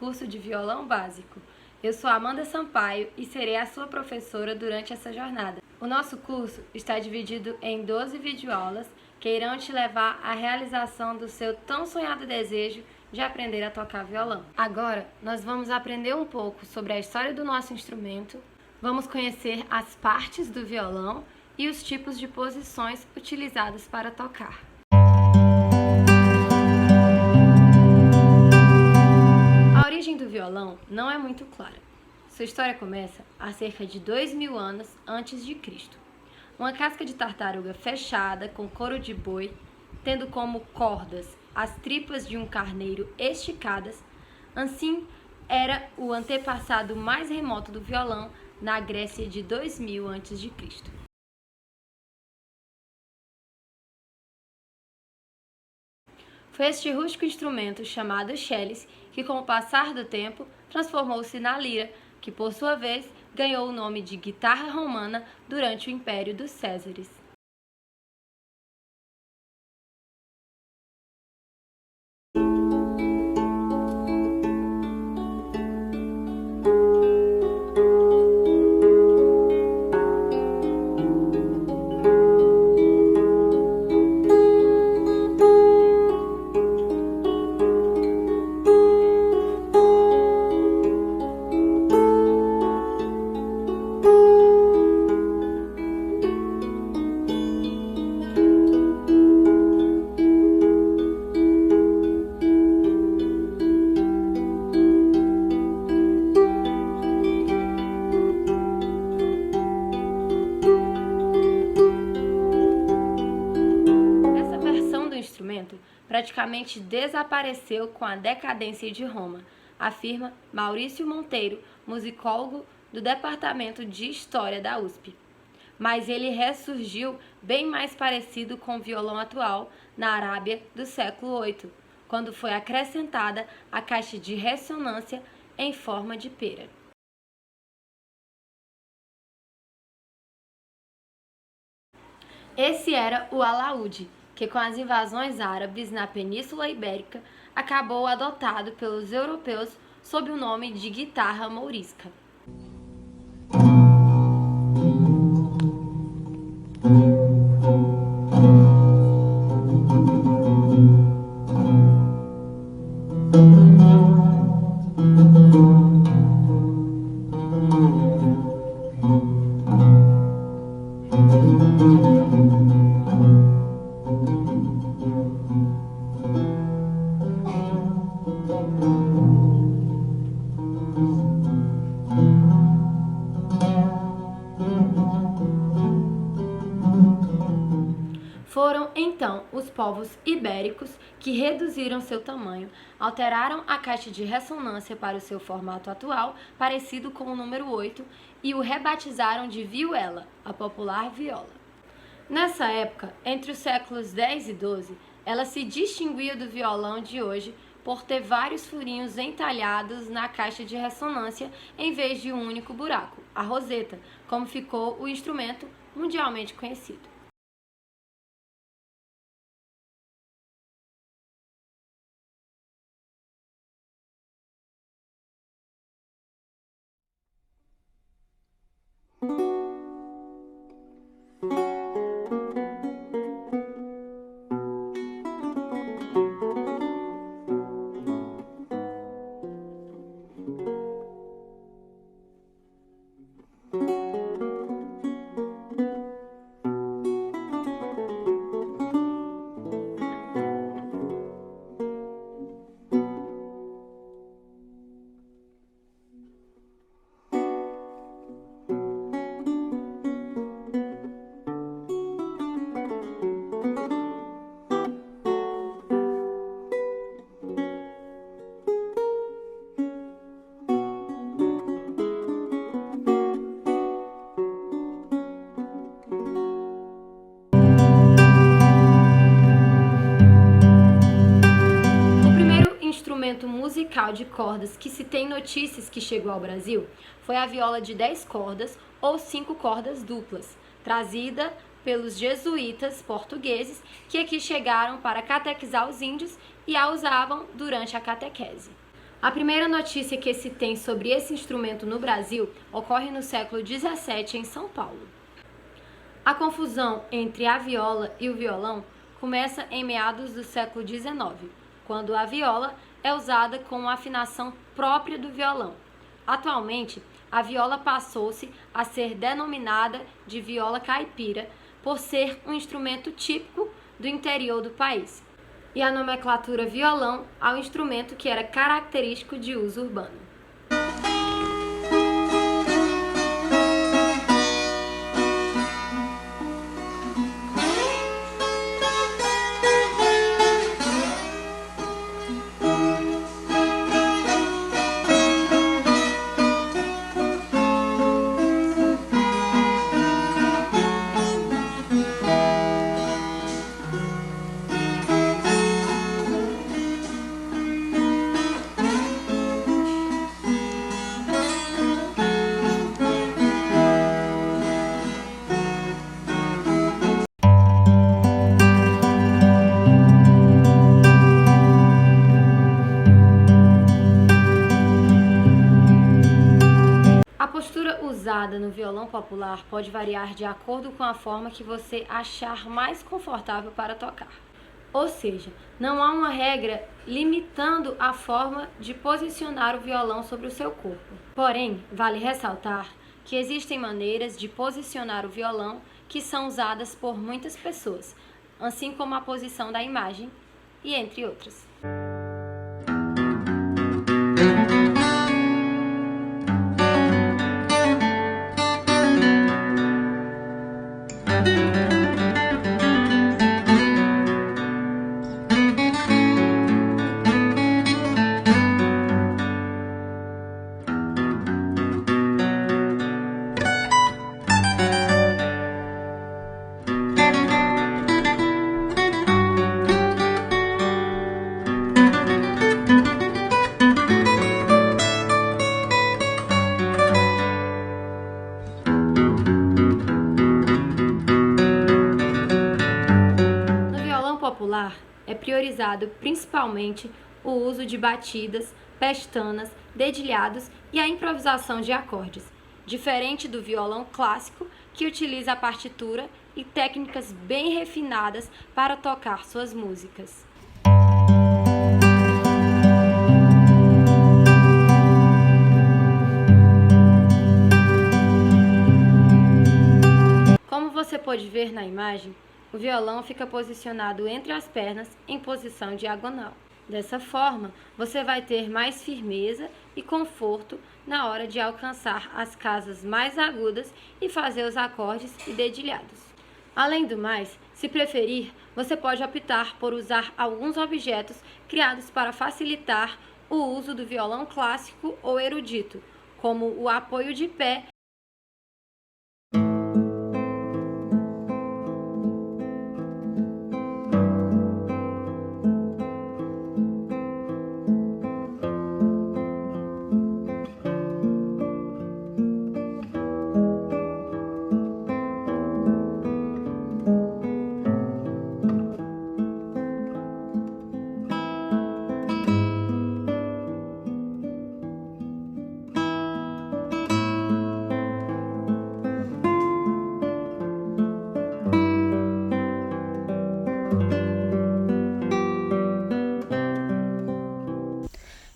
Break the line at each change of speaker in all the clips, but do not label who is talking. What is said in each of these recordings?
curso de violão básico. Eu sou Amanda Sampaio e serei a sua professora durante essa jornada. O nosso curso está dividido em 12 videoaulas que irão te levar à realização do seu tão sonhado desejo de aprender a tocar violão. Agora, nós vamos aprender um pouco sobre a história do nosso instrumento, vamos conhecer as partes do violão e os tipos de posições utilizadas para tocar. A origem do violão não é muito clara. Sua história começa há cerca de 2000 anos antes de Cristo. Uma casca de tartaruga fechada com couro de boi, tendo como cordas as tripas de um carneiro esticadas, assim era o antepassado mais remoto do violão na Grécia de 2000 a.C. Foi este rústico instrumento chamado cheles que, com o passar do tempo, transformou-se na lira, que por sua vez ganhou o nome de guitarra romana durante o Império dos Césares. Praticamente desapareceu com a decadência de Roma, afirma Maurício Monteiro, musicólogo do Departamento de História da USP. Mas ele ressurgiu bem mais parecido com o violão atual na Arábia do século VIII, quando foi acrescentada a caixa de ressonância em forma de pera. Esse era o alaúde, que com as invasões árabes na Península Ibérica acabou adotado pelos europeus sob o nome de guitarra mourisca. Foram, então, os povos ibéricos que reduziram seu tamanho, alteraram a caixa de ressonância para o seu formato atual, parecido com o número 8, e o rebatizaram de vihuela, a popular viola. Nessa época, entre os séculos 10 e 12, ela se distinguia do violão de hoje por ter vários furinhos entalhados na caixa de ressonância em vez de um único buraco, a roseta, como ficou o instrumento mundialmente conhecido. instrumento musical de cordas que se tem notícias que chegou ao Brasil foi a viola de 10 cordas ou 5 cordas duplas, trazida pelos jesuítas portugueses que aqui chegaram para catequizar os índios e a usavam durante a catequese. A primeira notícia que se tem sobre esse instrumento no Brasil ocorre no século XVII em São Paulo. A confusão entre a viola e o violão começa em meados do século XIX, quando a viola é usada com a afinação própria do violão. Atualmente, a viola passou-se a ser denominada de viola caipira por ser um instrumento típico do interior do país, e a nomenclatura violão ao instrumento que era característico de uso urbano. A postura usada no violão popular pode variar de acordo com a forma que você achar mais confortável para tocar. Ou seja, não há uma regra limitando a forma de posicionar o violão sobre o seu corpo. Porém, vale ressaltar que existem maneiras de posicionar o violão que são usadas por muitas pessoas, assim como a posição da imagem, e entre outras. Popular é priorizado principalmente o uso de batidas, pestanas, dedilhados e a improvisação de acordes, diferente do violão clássico, que utiliza a partitura e técnicas bem refinadas para tocar suas músicas. Como você pode ver na imagem, o violão fica posicionado entre as pernas em posição diagonal. Dessa forma, você vai ter mais firmeza e conforto na hora de alcançar as casas mais agudas e fazer os acordes e dedilhados. Além do mais, se preferir, você pode optar por usar alguns objetos criados para facilitar o uso do violão clássico ou erudito, como o apoio de pé.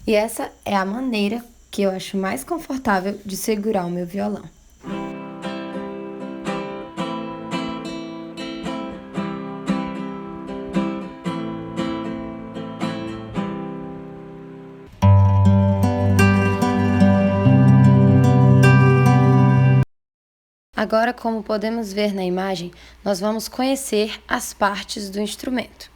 E essa é a maneira que eu acho mais confortável de segurar o meu violão. Agora, como podemos ver na imagem, nós vamos conhecer as partes do instrumento.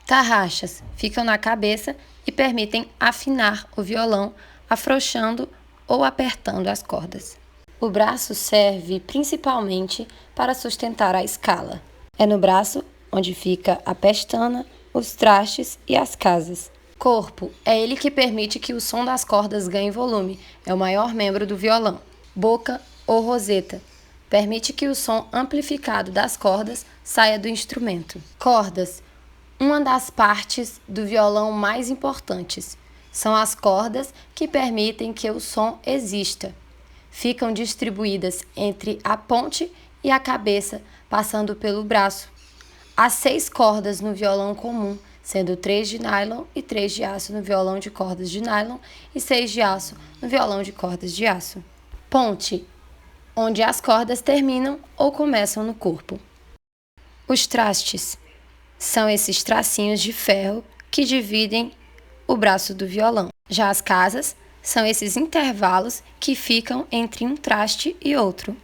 Tarraxas ficam na cabeça e permitem afinar o violão, afrouxando ou apertando as cordas. O braço serve principalmente para sustentar a escala. É no braço onde fica a pestana, os trastes e as casas. Corpo é ele que permite que o som das cordas ganhe volume, é o maior membro do violão. Boca ou roseta permite que o som amplificado das cordas saia do instrumento. Cordas, uma das partes do violão mais importantes. são as cordas que permitem que o som exista. Ficam distribuídas entre a ponte e a cabeça, passando pelo braço. Há 6 cordas no violão comum, sendo 3 de nylon e 3 de aço no violão de cordas de nylon e 6 de aço no violão de cordas de aço. Ponte, onde as cordas terminam ou começam no corpo. Os trastes são esses tracinhos de ferro que dividem o braço do violão. Já as casas são esses intervalos que ficam entre um traste e outro.